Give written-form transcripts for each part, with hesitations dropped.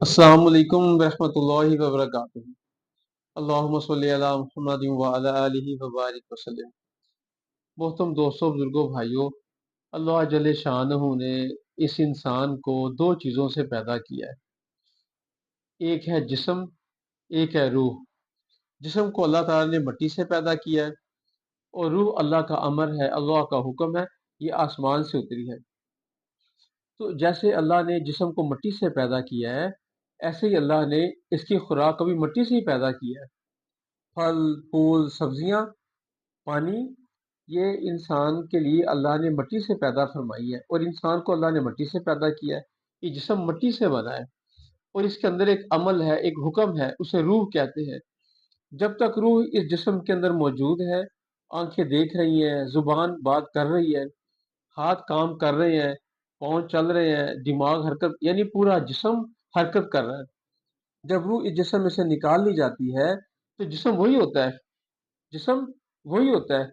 السلام علیکم ورحمۃ اللہ وبرکاتہ۔ اللہم صلی علی محمد وعلی آلہ وبارک وسلم۔ محترم دوستوں، بزرگوں، بھائیوں، اللہ جل شانہ نے اس انسان کو دو چیزوں سے پیدا کیا ہے، ایک ہے جسم، ایک ہے روح۔ جسم کو اللہ تعالیٰ نے مٹی سے پیدا کیا ہے، اور روح اللہ کا امر ہے، اللہ کا حکم ہے، یہ آسمان سے اتری ہے۔ تو جیسے اللہ نے جسم کو مٹی سے پیدا کیا ہے، ایسے ہی اللہ نے اس کی خوراک کو بھی مٹی سے ہی پیدا کیا ہے۔ پھل پھول سبزیاں پانی، یہ انسان کے لیے اللہ نے مٹی سے پیدا فرمائی ہے، اور انسان کو اللہ نے مٹی سے پیدا کیا ہے۔ یہ جسم مٹی سے بنا ہے، اور اس کے اندر ایک عمل ہے، ایک حکم ہے، اسے روح کہتے ہیں۔ جب تک روح اس جسم کے اندر موجود ہے، آنکھیں دیکھ رہی ہیں، زبان بات کر رہی ہے، ہاتھ کام کر رہے ہیں، پاؤں چل رہے ہیں، دماغ حرکت، یعنی پورا جسم حرکت کر رہا ہے۔ جب روح اس جسم میں سے نکال لی جاتی ہے تو جسم وہی ہوتا ہے، جسم وہی ہوتا ہے۔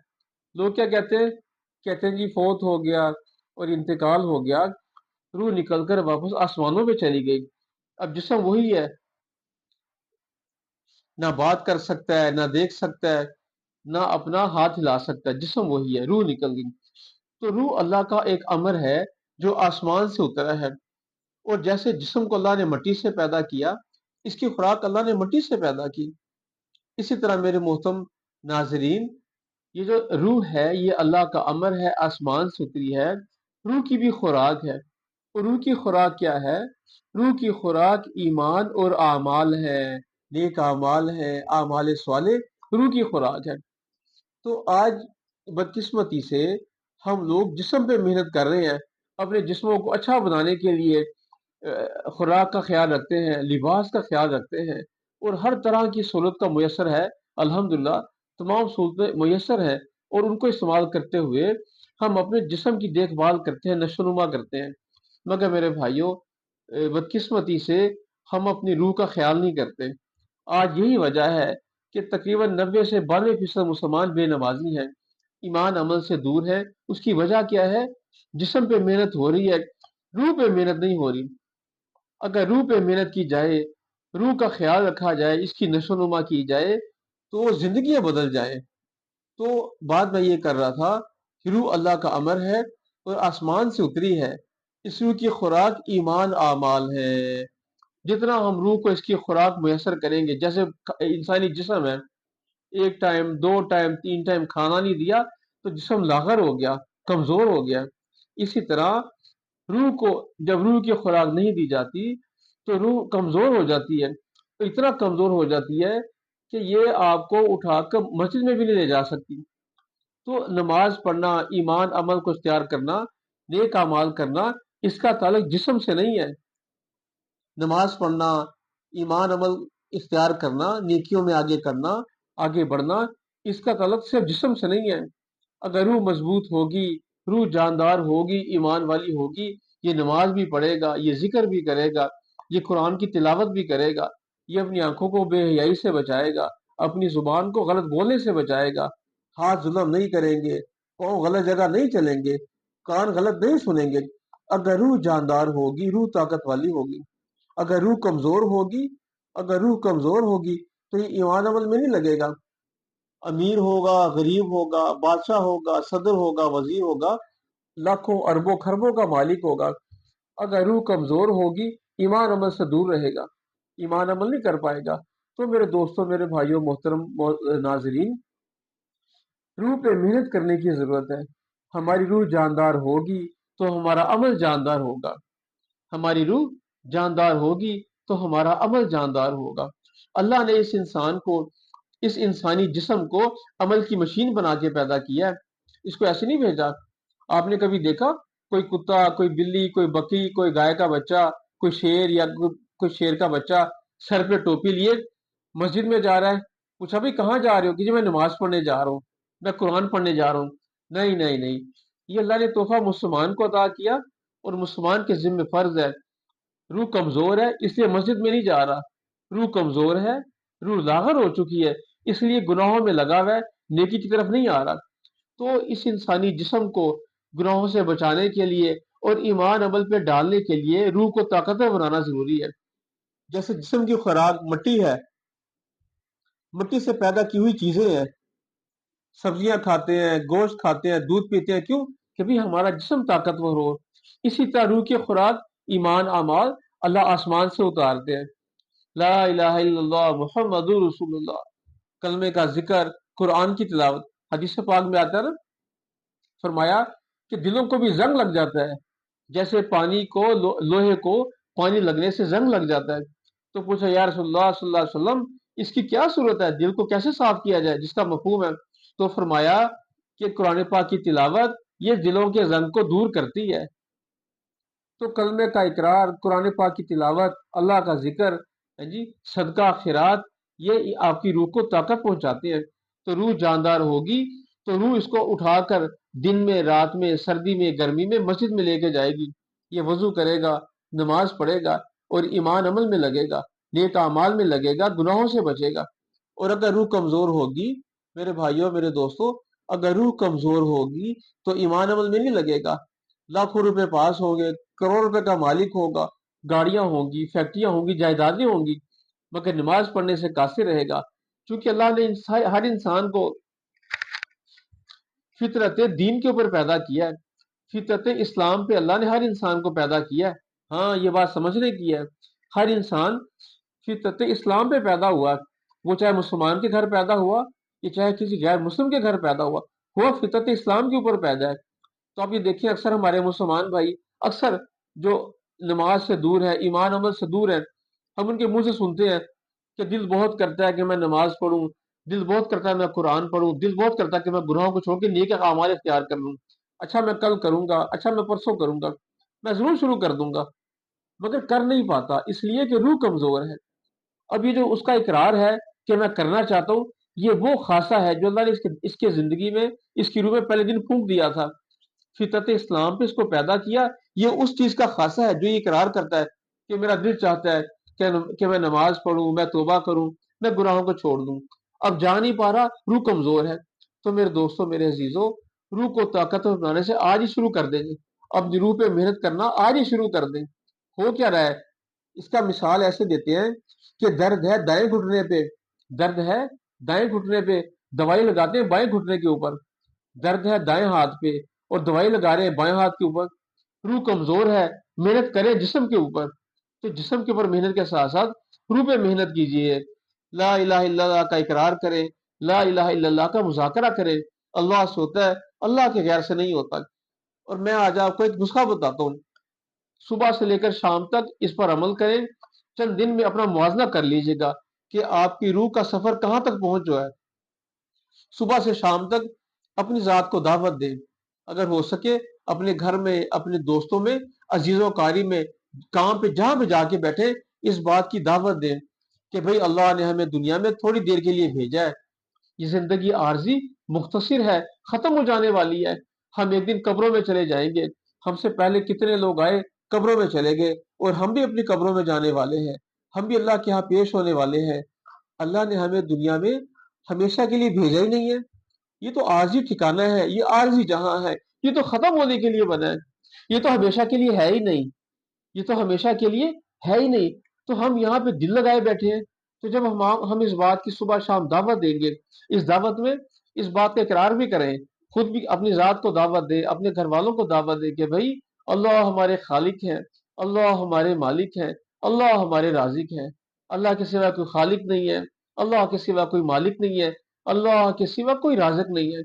لوگ کیا کہتے ہیں جی فوت ہو گیا اور انتقال ہو گیا، روح نکل کر واپس آسمانوں پہ چلی گئی۔ اب جسم وہی ہے، نہ بات کر سکتا ہے، نہ دیکھ سکتا ہے، نہ اپنا ہاتھ ہلا سکتا ہے، جسم وہی ہے، روح نکل گئی۔ تو روح اللہ کا ایک امر ہے جو آسمان سے اترا ہے، اور جیسے جسم کو اللہ نے مٹی سے پیدا کیا، اس کی خوراک اللہ نے مٹی سے پیدا کی۔ اسی طرح میرے محترم ناظرین، یہ جو روح ہے یہ اللہ کا امر ہے، آسمان سے اتری ہے۔ روح کی بھی خوراک ہے، اور روح کی خوراک کیا ہے؟ روح کی خوراک ایمان اور اعمال ہے، نیک اعمال ہے، اعمال صالح روح کی خوراک ہے۔ تو آج بدقسمتی سے ہم لوگ جسم پہ محنت کر رہے ہیں، اپنے جسموں کو اچھا بنانے کے لیے خوراک کا خیال رکھتے ہیں، لباس کا خیال رکھتے ہیں، اور ہر طرح کی سہولت کا میسر ہے، الحمدللہ تمام سہولتیں میسر ہیں، اور ان کو استعمال کرتے ہوئے ہم اپنے جسم کی دیکھ بھال کرتے ہیں، نشو و نما کرتے ہیں۔ مگر میرے بھائیوں، بدقسمتی سے ہم اپنی روح کا خیال نہیں کرتے۔ آج یہی وجہ ہے کہ تقریباً 90 سے 92% مسلمان بے نمازی ہیں، ایمان عمل سے دور ہے۔ اس کی وجہ کیا ہے؟ جسم پہ محنت ہو رہی ہے، روح پہ محنت نہیں ہو رہی۔ اگر روح پہ محنت کی جائے، روح کا خیال رکھا جائے، اس کی نشو و نما کی جائے، تو زندگیاں بدل جائیں۔ تو بات میں یہ کر رہا تھا کہ روح اللہ کا امر ہے اور آسمان سے اتری ہے۔ اس روح کی خوراک ایمان اعمال ہے۔ جتنا ہم روح کو اس کی خوراک میسر کریں گے، جیسے انسانی جسم ہے، ایک ٹائم، دو ٹائم، تین ٹائم کھانا نہیں دیا تو جسم لاغر ہو گیا، کمزور ہو گیا۔ اسی طرح روح کو جب روح کی خوراک نہیں دی جاتی تو روح کمزور ہو جاتی ہے، تو اتنا کمزور ہو جاتی ہے کہ یہ آپ کو اٹھا کر مسجد میں بھی نہیں لے جا سکتی۔ تو نماز پڑھنا، ایمان عمل کو اختیار کرنا، نیک اعمال کرنا، اس کا تعلق جسم سے نہیں ہے۔ نماز پڑھنا، ایمان عمل اختیار کرنا، نیکیوں میں آگے کرنا، آگے بڑھنا، اس کا تعلق صرف جسم سے نہیں ہے۔ اگر روح مضبوط ہوگی، روح جاندار ہوگی، ایمان والی ہوگی، یہ نماز بھی پڑھے گا، یہ ذکر بھی کرے گا، یہ قرآن کی تلاوت بھی کرے گا، یہ اپنی آنکھوں کو بے حیائی سے بچائے گا، اپنی زبان کو غلط بولنے سے بچائے گا، ہاتھ ظلم نہیں کریں گے، پاؤں غلط جگہ نہیں چلیں گے، کان غلط نہیں سنیں گے۔ اگر روح جاندار ہوگی، روح طاقت والی ہوگی۔ اگر روح کمزور ہوگی، اگر روح کمزور ہوگی تو یہ ایمان عمل میں نہیں لگے گا۔ امیر ہوگا، غریب ہوگا، بادشاہ ہوگا، صدر ہوگا، وزیر ہوگا، لاکھوں اربوں خربوں کا مالک ہوگا، اگر روح کمزور ہوگی ایمان عمل سے دور رہے گا، ایمان عمل نہیں کر پائے گا۔ تو میرے دوستوں، میرے بھائیوں، محترم ناظرین، روح پہ محنت کرنے کی ضرورت ہے۔ ہماری روح جاندار ہوگی تو ہمارا عمل جاندار ہوگا، ہماری روح جاندار ہوگی تو ہمارا عمل جاندار ہوگا۔ اللہ نے اس انسان کو، اس انسانی جسم کو عمل کی مشین بنا کے پیدا کیا ہے، اس کو ایسے نہیں بھیجا۔ آپ نے کبھی دیکھا کوئی کتا، کوئی بلی، کوئی بکری، کوئی گائے کا بچہ، کوئی شیر یا کوئی شیر کا بچہ سر پہ ٹوپی لیے مسجد میں جا رہا ہے؟ پوچھا بھائی کہاں جا رہے ہو؟ کہ جی میں نماز پڑھنے جا رہا ہوں، میں قرآن پڑھنے جا رہا ہوں۔ نہیں نہیں نہیں، یہ اللہ نے تحفہ مسلمان کو عطا کیا، اور مسلمان کے ذمہ فرض ہے۔ روح کمزور ہے اس لیے مسجد میں نہیں جا رہا، روح کمزور ہے، روح لاغر ہو چکی ہے، اس لیے گناہوں میں لگا ہوا ہے، نیکی کی طرف نہیں آ رہا۔ تو اس انسانی جسم کو گناہوں سے بچانے کے لیے اور ایمان عمل پہ ڈالنے کے لیے روح کو طاقتور بنانا ضروری ہے۔ جیسے جسم کی خوراک مٹی ہے، مٹی سے پیدا کی ہوئی چیزیں ہیں، سبزیاں کھاتے ہیں، گوشت کھاتے ہیں، دودھ پیتے ہیں، کیوں؟ کہ بھی ہمارا جسم طاقتور ہو۔ اسی طرح روح کی خوراک ایمان اعمال اللہ آسمان سے اتارتے ہیں۔ لا الہ الا اللہ محمد رسول اللہ، کلمے کا ذکر، قرآن کی تلاوت۔ حدیث پاک میں آتا ہے نا، فرمایا کہ دلوں کو بھی زنگ لگ جاتا ہے، جیسے پانی کو لوہے کو پانی لگنے سے زنگ لگ جاتا ہے۔ تو پوچھا یا رسول اللہ صلی اللہ علیہ وسلم، اس کی کیا صورت ہے، دل کو کیسے صاف کیا جائے، جس کا مفہوم ہے؟ تو فرمایا کہ قرآن پاک کی تلاوت یہ دلوں کے زنگ کو دور کرتی ہے۔ تو کلمے کا اقرار، قرآن پاک کی تلاوت، اللہ کا ذکر، جی صدقہ خیرات، یہ آپ کی روح کو طاقت پہنچاتے ہیں۔ تو روح جاندار ہوگی تو روح اس کو اٹھا کر دن میں، رات میں، سردی میں، گرمی میں مسجد میں لے کے جائے گی۔ یہ وضو کرے گا، نماز پڑھے گا، اور ایمان عمل میں لگے گا، نیک اعمال میں لگے گا، گناہوں سے بچے گا۔ اور اگر روح کمزور ہوگی میرے بھائیوں، میرے دوستوں، اگر روح کمزور ہوگی تو ایمان عمل میں نہیں لگے گا۔ لاکھوں روپے پاس ہوں گے، کروڑ روپے کا مالک ہوگا، گاڑیاں ہوں گی، فیکٹریاں ہوں گی، جائیدادیں ہوں گی، مگر نماز پڑھنے سے قاصر رہے گا۔ چونکہ اللہ نے ہر انسان کو فطرت دین کے اوپر پیدا کیا ہے، فطرت اسلام پہ اللہ نے ہر انسان کو پیدا کیا ہے۔ ہاں، یہ بات سمجھنے کی ہے، ہر انسان فطرت اسلام پہ پیدا ہوا، وہ چاہے مسلمان کے گھر پیدا ہوا یا چاہے کسی غیر مسلم کے گھر پیدا ہوا فطرت اسلام کے اوپر پیدا ہے۔ تو آپ یہ دیکھیں، اکثر ہمارے مسلمان بھائی اکثر جو نماز سے دور ہے، ایمان عمل سے دور ہے، ہم ان کے منہ سے سنتے ہیں کہ دل بہت کرتا ہے کہ میں نماز پڑھوں، دل بہت کرتا ہے میں قرآن پڑھوں، دل بہت کرتا ہے کہ میں گناہوں کو چھوڑ کے نیک اعمال اختیار کر لوں، اچھا میں کل کروں گا، اچھا میں پرسوں کروں گا، میں ضرور شروع کر دوں گا، مگر کر نہیں پاتا، اس لیے کہ روح کمزور ہے۔ اب یہ جو اس کا اقرار ہے کہ میں کرنا چاہتا ہوں، یہ وہ خاصہ ہے جو اللہ نے اس کے زندگی میں، اس کی روح میں پہلے دن پھونک دیا تھا، فطرت اسلام پہ اس کو پیدا کیا۔ یہ اس چیز کا خاصہ ہے جو یہ اقرار کرتا ہے کہ میرا دل چاہتا ہے کہ میں نماز پڑھوں، میں توبہ کروں، میں گناہوں کو چھوڑ دوں۔ اب جا نہیں پا رہا، روح کمزور ہے۔ تو میرے دوستوں، میرے عزیزوں، روح کو طاقتور بنانے سے آج ہی شروع کر دیں گے، اپنی روح پہ محنت کرنا آج ہی شروع کر دیں۔ ہو کیا رہا ہے، اس کا مثال ایسے دیتے ہیں کہ درد ہے دائیں گھٹنے پہ، درد ہے دائیں گھٹنے پہ، دوائی لگاتے ہیں بائیں گھٹنے کے اوپر، درد ہے دائیں ہاتھ پہ اور دوائی لگا رہے ہیں بائیں ہاتھ کے اوپر۔ روح کمزور ہے، محنت کرے جسم کے اوپر، تو جسم کے اوپر محنت کے ساتھ ساتھ روح پہ محنت کیجیے، لا الہ الا اللہ کا اقرار کرے، لا الہ الا اللہ کا مذاکرہ کرے۔ اللہ سے ہوتا ہے، اللہ کے غیر سے نہیں ہوتا۔ اور میں آج آپ کو ایک نسخہ بتاتا ہوں، صبح سے لے کر شام تک اس پر عمل کریں، چند دن میں اپنا موازنہ کر لیجئے گا کہ آپ کی روح کا سفر کہاں تک پہنچ جو ہے۔ صبح سے شام تک اپنی ذات کو دعوت دیں، اگر ہو سکے اپنے گھر میں، اپنے دوستوں میں، عزیزوں کاری میں، کام پہ جہاں پہ جا کے بیٹھے، اس بات کی دعوت دیں کہ بھئی اللہ نے ہمیں دنیا میں تھوڑی دیر کے لیے بھیجا ہے، یہ زندگی عارضی مختصر ہے، ختم ہو جانے والی ہے، ہم ایک دن قبروں میں چلے جائیں گے، ہم سے پہلے کتنے لوگ آئے قبروں میں چلے گئے، اور ہم بھی اپنی قبروں میں جانے والے ہیں، ہم بھی اللہ کے ہاں پیش ہونے والے ہیں۔ اللہ نے ہمیں دنیا میں ہمیشہ کے لیے بھیجا ہی نہیں ہے، یہ تو عارضی ٹھکانہ ہے، یہ عارضی جہاں ہے، یہ تو ختم ہونے کے لیے بنا ہے، یہ تو ہمیشہ کے لیے ہے ہی نہیں، یہ تو ہمیشہ کے لیے ہے ہی نہیں۔ تو ہم یہاں پہ دل لگائے بیٹھے ہیں۔ تو جب ہم اس بات کی صبح شام دعوت دیں گے، اس دعوت میں اس بات کا اقرار بھی کریں، خود بھی اپنی ذات کو دعوت دیں، اپنے گھر والوں کو دعوت دیں کہ بھائی اللہ ہمارے خالق ہیں، اللہ ہمارے مالک ہیں، اللہ ہمارے رازق ہیں، اللہ کے سوا کوئی خالق نہیں ہے، اللہ کے سوا کوئی مالک نہیں ہے، اللہ کے سوا کوئی رازق نہیں ہے،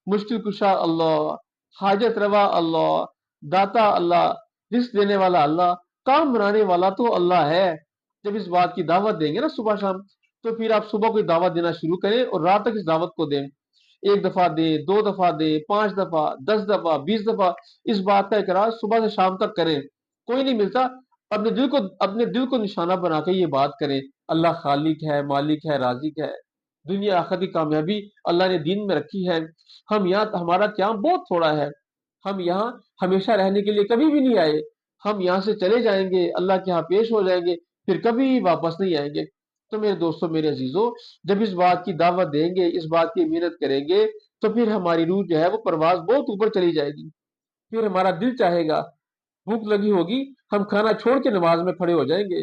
مشکل کشا اللہ، حاجت روا اللہ، داتا اللہ، رزق دینے والا اللہ، کام بنانے والا تو اللہ ہے۔ جب اس بات کی دعوت دیں گے نا صبح شام، تو پھر آپ صبح کو دعوت دینا شروع کریں اور رات تک اس دعوت کو دیں، ایک دفعہ دیں، دو دفعہ دیں، 5 دفعہ، 10 دفعہ، 20 دفعہ، اس بات کا اقرار صبح سے شام تک کریں۔ کوئی نہیں ملتا، اپنے دل کو نشانہ بنا کے یہ بات کریں، اللہ خالق ہے، مالک ہے، رازق ہے، دنیا آخرت کی کامیابی اللہ نے دین میں رکھی ہے۔ ہم یہاں، ہمارا قیام بہت تھوڑا ہے، ہم یہاں ہمیشہ رہنے کے لیے کبھی بھی نہیں آئے، ہم یہاں سے چلے جائیں گے، اللہ کے ہاں پیش ہو جائیں گے، پھر کبھی واپس نہیں آئیں گے۔ تو میرے دوستوں، میرے عزیزوں، جب اس بات کی دعوت دیں گے، اس بات کی محنت کریں گے، تو پھر ہماری روح جو ہے وہ پرواز بہت اوپر چلی جائے گی۔ پھر ہمارا دل چاہے گا، بھوک لگی ہوگی، ہم کھانا چھوڑ کے نماز میں کھڑے ہو جائیں گے،